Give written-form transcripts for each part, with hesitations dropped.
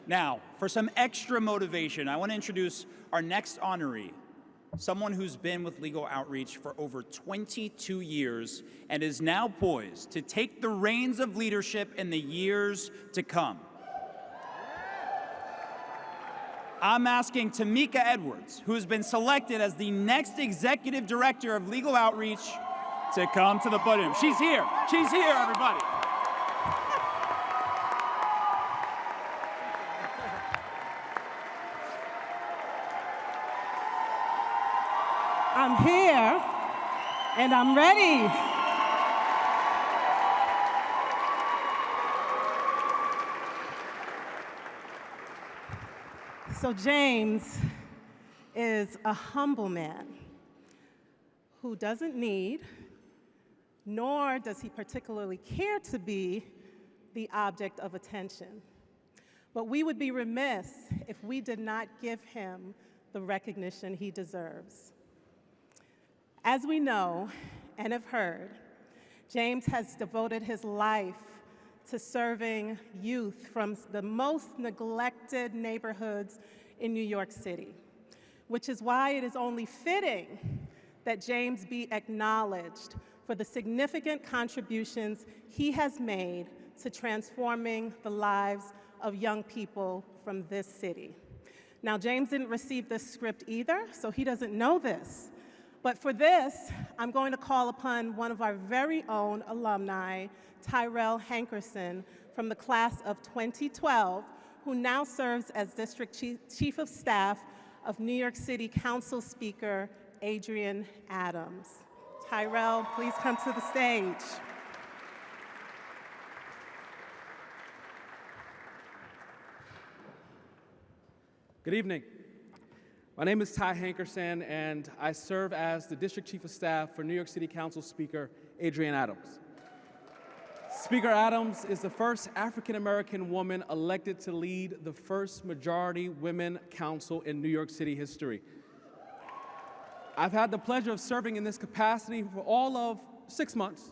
Now, for some extra motivation, I want to introduce our next honoree, someone who's been with Legal Outreach for over 22 years and is now poised to take the reins of leadership in the years to come. I'm asking Tamika Edwards, who has been selected as the next executive director of Legal Outreach, to come to the podium. She's here. She's here, everybody. I'm here, and I'm ready. So James is a humble man who doesn't need, nor does he particularly care to be, the object of attention. But we would be remiss if we did not give him the recognition he deserves. As we know and have heard, James has devoted his life to serving youth from the most neglected neighborhoods in New York City, which is why it is only fitting that James be acknowledged for the significant contributions he has made to transforming the lives of young people from this city. Now, James didn't receive this script either, so he doesn't know this. But for this, I'm going to call upon one of our very own alumni, Tyrell Hankerson, from the class of 2012, who now serves as District Chief of Staff of New York City Council Speaker Adrienne Adams. Tyrell, please come to the stage. Good evening. My name is Ty Hankerson, and I serve as the District Chief of Staff for New York City Council Speaker Adrienne Adams. Speaker Adams is the first African-American woman elected to lead the first majority women council in New York City history. I've had the pleasure of serving in this capacity for all of 6 months,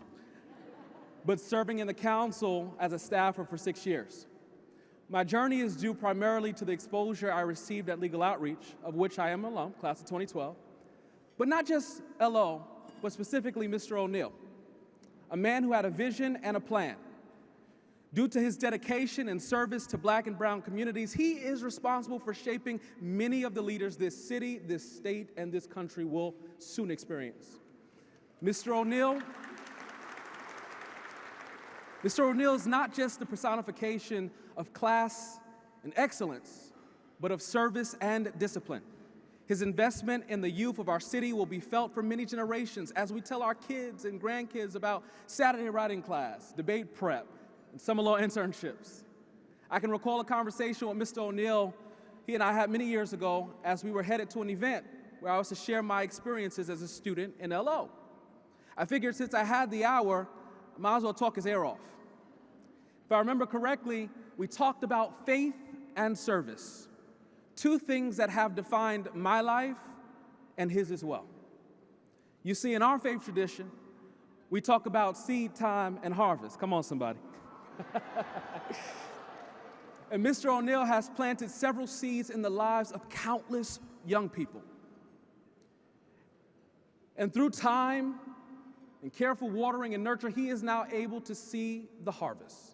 but serving in the council as a staffer for 6 years. My journey is due primarily to the exposure I received at Legal Outreach, of which I am an alum, class of 2012, but not just LO, but specifically Mr. O'Neill, a man who had a vision and a plan. Due to his dedication and service to Black and brown communities, he is responsible for shaping many of the leaders this city, this state, and this country will soon experience. Mr. O'Neill is not just the personification of class and excellence, but of service and discipline. His investment in the youth of our city will be felt for many generations as we tell our kids and grandkids about Saturday writing class, debate prep, and summer law internships. I can recall a conversation with Mr. O'Neill he and I had many years ago as we were headed to an event where I was to share my experiences as a student in LO. I figured since I had the hour, I might as well talk his ear off. If I remember correctly, we talked about faith and service, two things that have defined my life and his as well. You see, in our faith tradition, we talk about seed time and harvest. Come on, somebody. And Mr. O'Neill has planted several seeds in the lives of countless young people. And through time and careful watering and nurture, he is now able to see the harvest.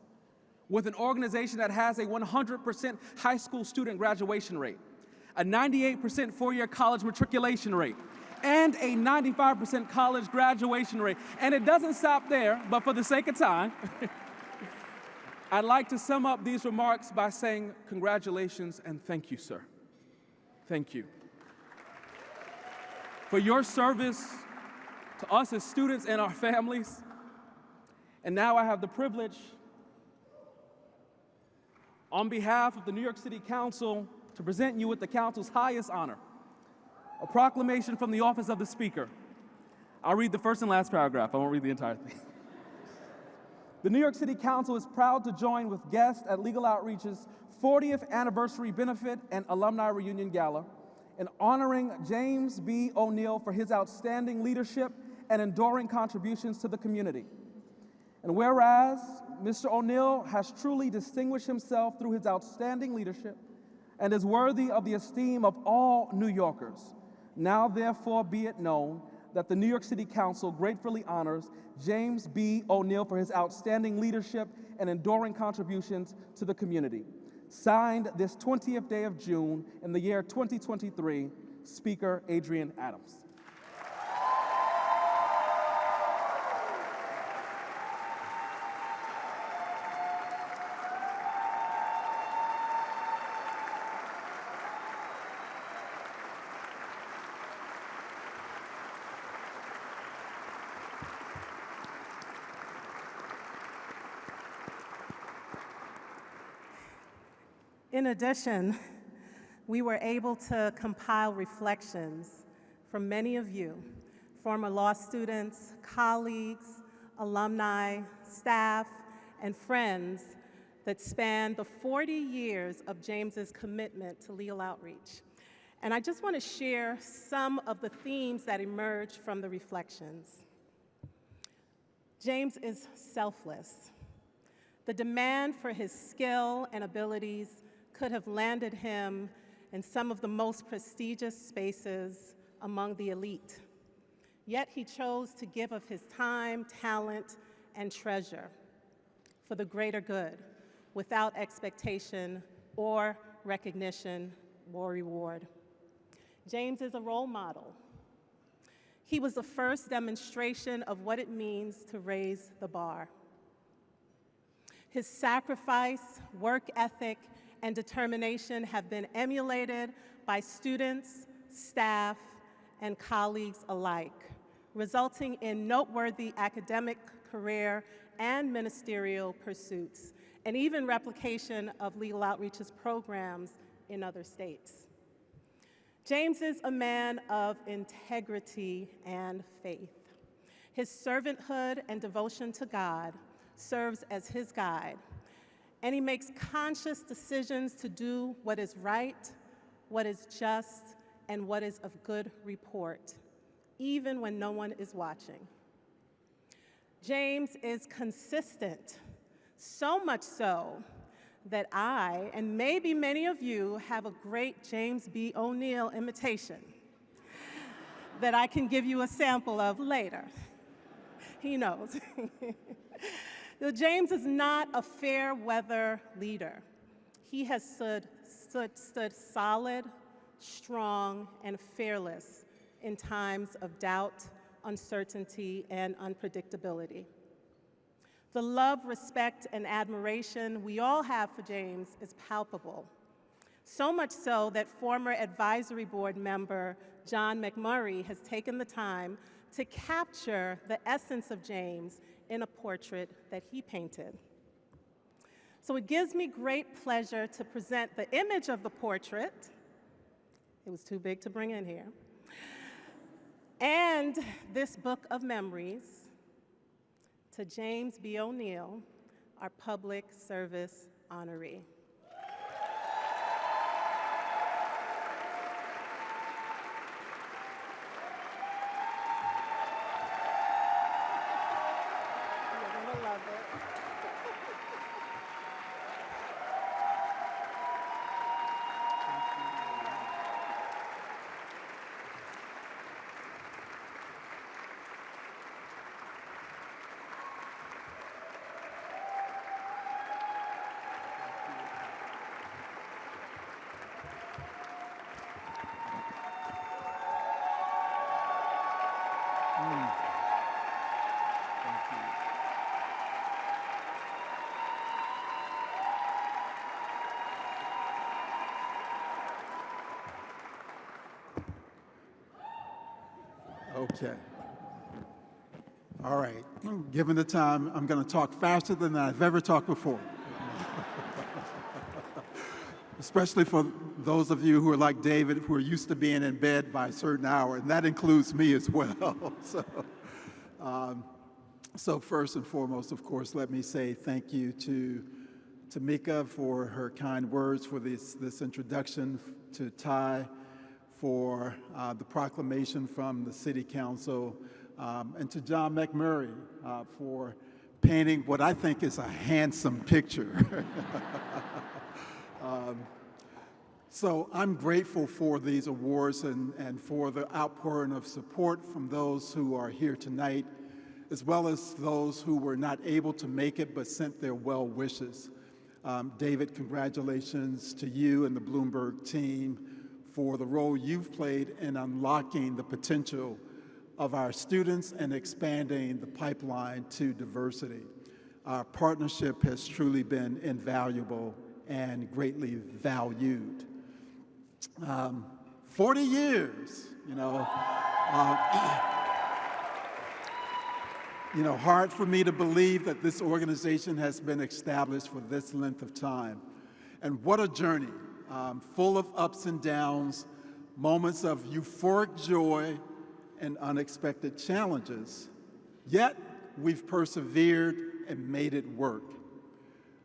With an organization that has a 100% high school student graduation rate, a 98% four-year college matriculation rate, and a 95% college graduation rate. And it doesn't stop there, but for the sake of time, I'd like to sum up these remarks by saying congratulations and thank you, sir. Thank you for your service to us as students and our families. And now I have the privilege, on behalf of the New York City Council, to present you with the Council's highest honor, a proclamation from the Office of the Speaker. I'll read the first and last paragraph. I won't read the entire thing. The New York City Council is proud to join with guests at Legal Outreach's 40th Anniversary Benefit and Alumni Reunion Gala in honoring James B. O'Neill for his outstanding leadership and enduring contributions to the community. And whereas Mr. O'Neill has truly distinguished himself through his outstanding leadership and is worthy of the esteem of all New Yorkers, now therefore be it known that the New York City Council gratefully honors James B. O'Neill for his outstanding leadership and enduring contributions to the community. Signed this 20th day of June in the year 2023, Speaker Adrienne Adams. In addition, we were able to compile reflections from many of you, former law students, colleagues, alumni, staff, and friends that span the 40 years of James's commitment to legal outreach. And I just want to share some of the themes that emerged from the reflections. James is selfless. The demand for his skill and abilities could have landed him in some of the most prestigious spaces among the elite. Yet he chose to give of his time, talent, and treasure for the greater good without expectation or recognition or reward. James is a role model. He was the first demonstration of what it means to raise the bar. His sacrifice, work ethic, and determination have been emulated by students, staff, and colleagues alike, resulting in noteworthy academic, career, and ministerial pursuits, and even replication of Legal Outreach's programs in other states. James is a man of integrity and faith. His servanthood and devotion to God serves as his guide, and he makes conscious decisions to do what is right, what is just, and what is of good report, even when no one is watching. James is consistent, so much so that I, and maybe many of you, have a great James B. O'Neill imitation that I can give you a sample of later. He knows. James is not a fair weather leader. He has stood solid, strong, and fearless in times of doubt, uncertainty, and unpredictability. The love, respect, and admiration we all have for James is palpable, so much so that former advisory board member John McMurray has taken the time to capture the essence of James in a portrait that he painted. So it gives me great pleasure to present the image of the portrait. It was too big to bring in here. And this book of memories to James B. O'Neill, our public service honoree. Okay. All right. Given the time, I'm going to talk faster than I've ever talked before. Especially for those of you who are like David, who are used to being in bed by a certain hour, and that includes me as well. So first and foremost, of course, let me say thank you to Tamika for her kind words, for this introduction, to Ty for the proclamation from the City Council, and to John McMurray for painting what I think is a handsome picture. So I'm grateful for these awards and for the outpouring of support from those who are here tonight, as well as those who were not able to make it but sent their well wishes. David, congratulations to you and the Bloomberg team for the role you've played in unlocking the potential of our students and expanding the pipeline to diversity. Our partnership has truly been invaluable and greatly valued. 40 years, hard for me to believe that this organization has been established for this length of time. And what a journey, full of ups and downs, moments of euphoric joy and unexpected challenges. Yet, we've persevered and made it work.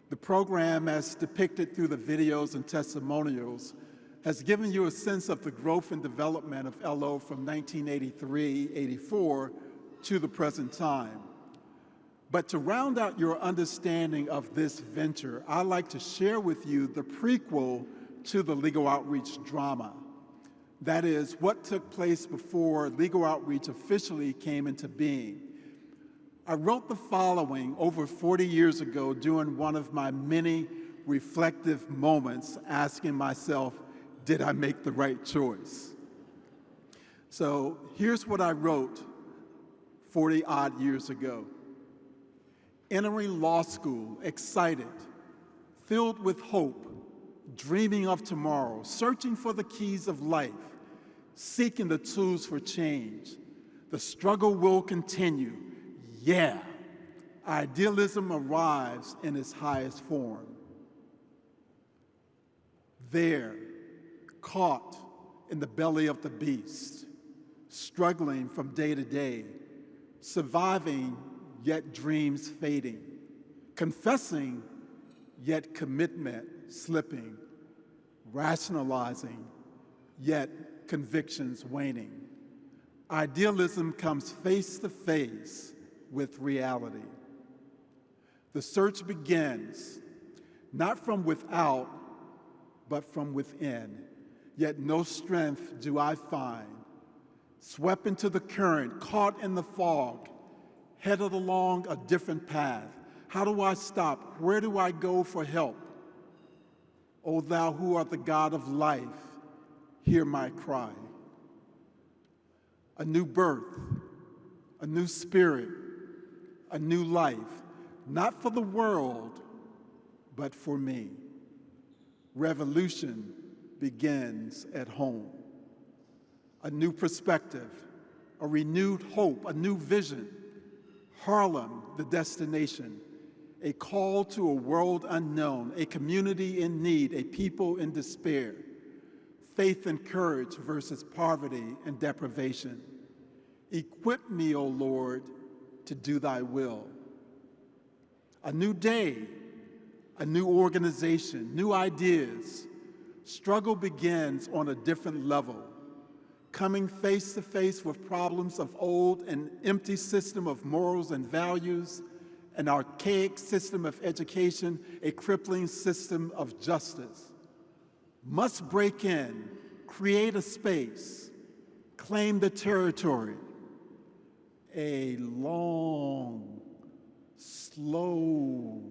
The program, as depicted through the videos and testimonials, has given you a sense of the growth and development of LO from 1983-84 to the present time. But to round out your understanding of this venture, I'd like to share with you the prequel to the Legal Outreach drama. That is, what took place before Legal Outreach officially came into being. I wrote the following over 40 years ago during one of my many reflective moments, asking myself, did I make the right choice? So here's what I wrote 40-odd years ago. Entering law school, excited, filled with hope, dreaming of tomorrow, searching for the keys of life, seeking the tools for change. The struggle will continue. Yeah, idealism arrives in its highest form. There, caught in the belly of the beast, struggling from day to day, surviving yet dreams fading, confessing yet commitment slipping, rationalizing yet convictions waning. Idealism comes face to face with reality. The search begins, not from without, but from within. Yet no strength do I find. Swept into the current, caught in the fog, headed along a different path. How do I stop? Where do I go for help? O thou who art the God of life, hear my cry. A new birth, a new spirit, a new life, not for the world, but for me. Revolution begins at home. A new perspective, a renewed hope, a new vision. Harlem, the destination. A call to a world unknown, a community in need, a people in despair. Faith and courage versus poverty and deprivation. Equip me, O Lord, to do thy will. A new day, a new organization, new ideas. Struggle begins on a different level, coming face to face with problems of old and empty system of morals and values, an archaic system of education, a crippling system of justice. Must break in, create a space, claim the territory. A long, slow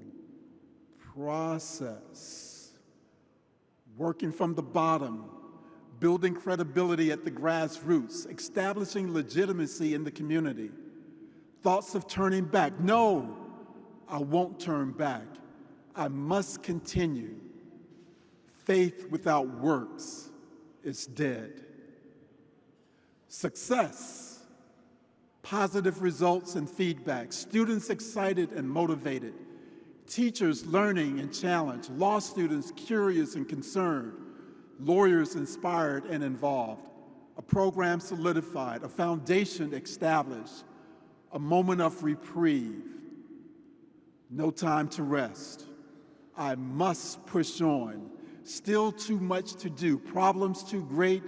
process. Working from the bottom, building credibility at the grassroots, establishing legitimacy in the community. Thoughts of turning back. No, I won't turn back. I must continue. Faith without works is dead. Success, positive results and feedback, students excited and motivated, teachers learning and challenged, law students curious and concerned, lawyers inspired and involved, a program solidified, a foundation established, a moment of reprieve. No time to rest. I must push on. Still too much to do. Problems too great,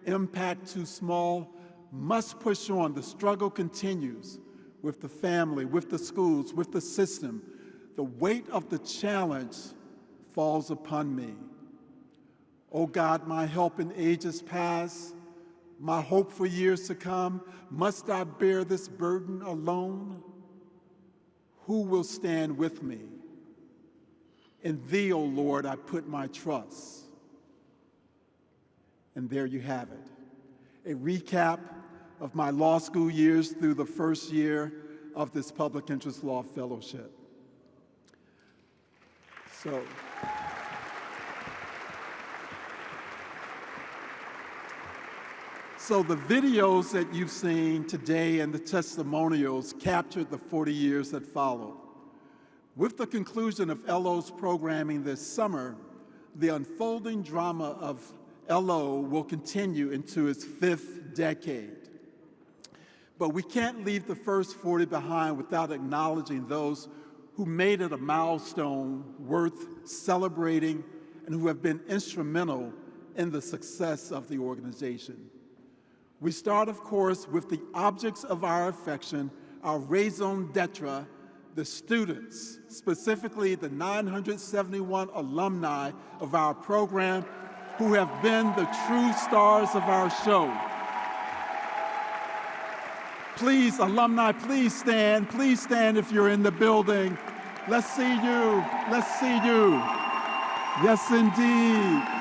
impact too small. Must push on. The struggle continues. with the family, with the schools, with the system, the weight of the challenge falls upon me. O God, my help in ages past, my hope for years to come, must I bear this burden alone? Who will stand with me? In Thee, O Lord, I put my trust. And there you have it, a recap of my law school years through the first year of this Public Interest Law Fellowship. So the videos that you've seen today and the testimonials captured the 40 years that followed. With the conclusion of LO's programming this summer, the unfolding drama of LO will continue into its 5th decade. But we can't leave the first 40 behind without acknowledging those who made it a milestone worth celebrating and who have been instrumental in the success of the organization. We start, of course, with the objects of our affection, our raison d'etre, the students, specifically the 971 alumni of our program who have been the true stars of our show. Please, alumni, please stand if you're in the building. Let's see you, let's see you. Yes, indeed.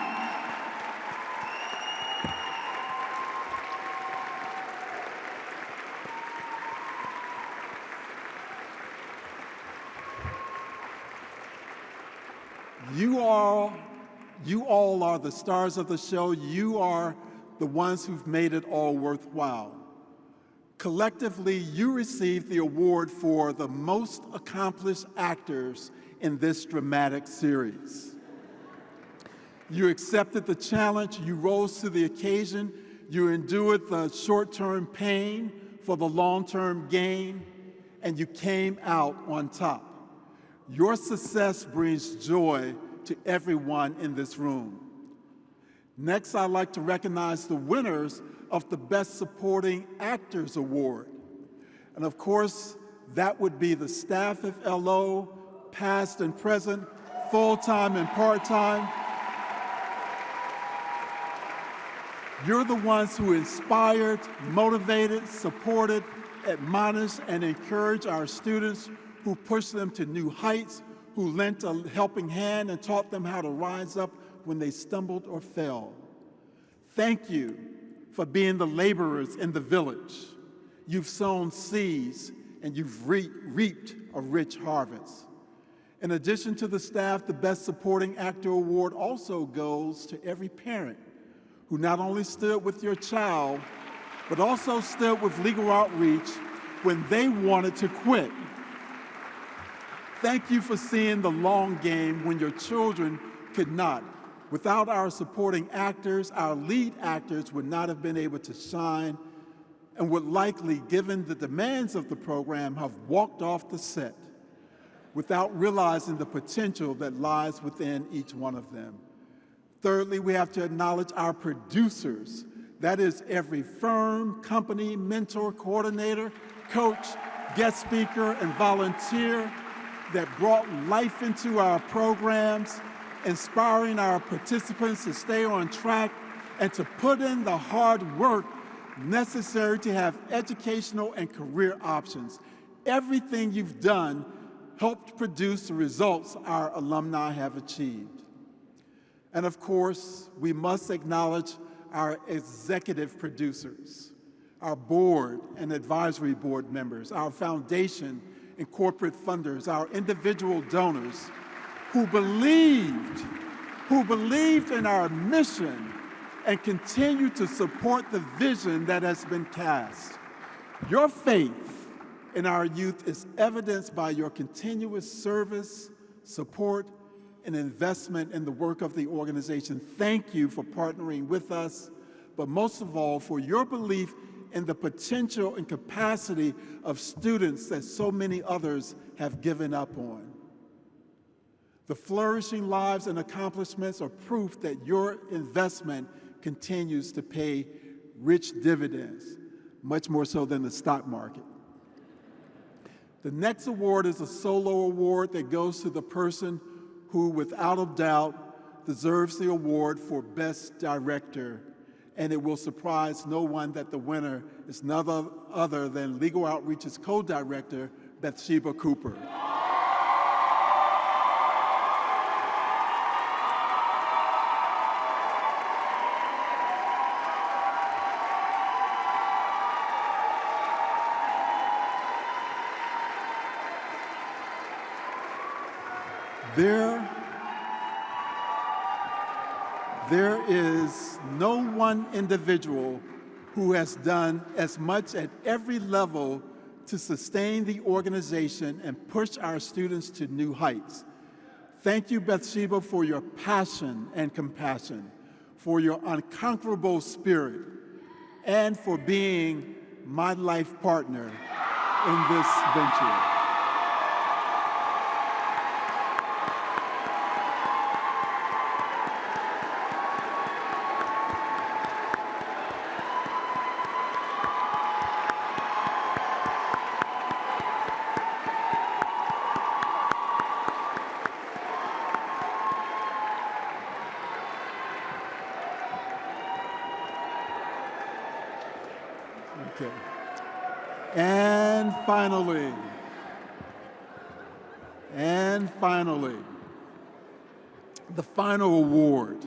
You all are the stars of the show. You are the ones who've made it all worthwhile. Collectively, you received the award for the most accomplished actors in this dramatic series. You accepted the challenge, you rose to the occasion, you endured the short-term pain for the long-term gain, and you came out on top. Your success brings joy to everyone in this room. Next, I'd like to recognize the winners of the Best Supporting Actors Award. And of course, that would be the staff of LO, past and present, full-time and part-time. You're the ones who inspired, motivated, supported, admonished, and encouraged our students, who pushed them to new heights, who lent a helping hand and taught them how to rise up when they stumbled or fell. Thank you for being the laborers in the village. You've sown seeds and you've reaped a rich harvest. In addition to the staff, the Best Supporting Actor Award also goes to every parent who not only stood with your child, but also stood with Legal Outreach when they wanted to quit. Thank you for seeing the long game when your children could not. Without our supporting actors, our lead actors would not have been able to shine and would likely, given the demands of the program, have walked off the set without realizing the potential that lies within each one of them. Thirdly, we have to acknowledge our producers. That is every firm, company, mentor, coordinator, coach, guest speaker, and volunteer that brought life into our programs, inspiring our participants to stay on track and to put in the hard work necessary to have educational and career options. Everything you've done helped produce the results our alumni have achieved. And of course, we must acknowledge our executive producers, our board and advisory board members, our foundation and corporate funders, our individual donors who believed in our mission and continue to support the vision that has been cast. Your faith in our youth is evidenced by your continuous service, support, and investment in the work of the organization. Thank you for partnering with us, but most of all, for your belief in the potential and capacity of students that so many others have given up on. The flourishing lives and accomplishments are proof that your investment continues to pay rich dividends, much more so than the stock market. The next award is a solo award that goes to the person who, without a doubt, deserves the award for Best Director. And it will surprise no one that the winner is none other than Legal Outreach's co-director, Bathsheba Cooper. There is no one individual who has done as much at every level to sustain the organization and push our students to new heights. Thank you, Bathsheba, for your passion and compassion, for your unconquerable spirit, and for being my life partner in this venture. Okay. And finally, the final award.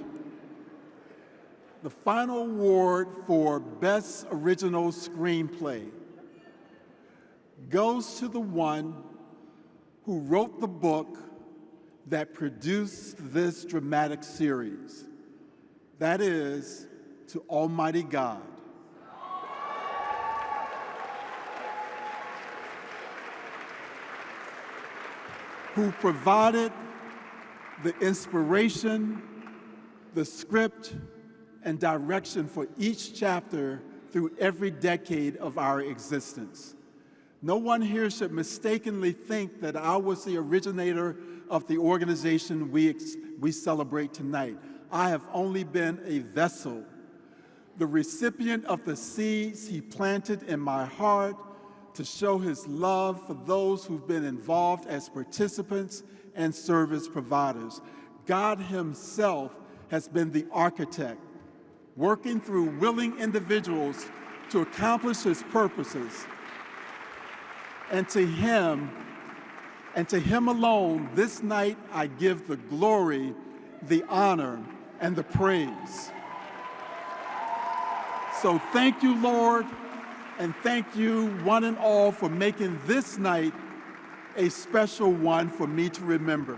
The final award for Best Original Screenplay goes to the one who wrote the book that produced this dramatic series. That is to Almighty God. Who provided the inspiration, the script, and direction for each chapter through every decade of our existence. No one here should mistakenly think that I was the originator of the organization we celebrate tonight. I have only been a vessel, the recipient of the seeds he planted in my heart to show his love for those who've been involved as participants and service providers. God himself has been the architect, working through willing individuals to accomplish his purposes. And to him alone, this night I give the glory, the honor, and the praise. So thank you, Lord, and thank you, one and all, for making this night a special one for me to remember.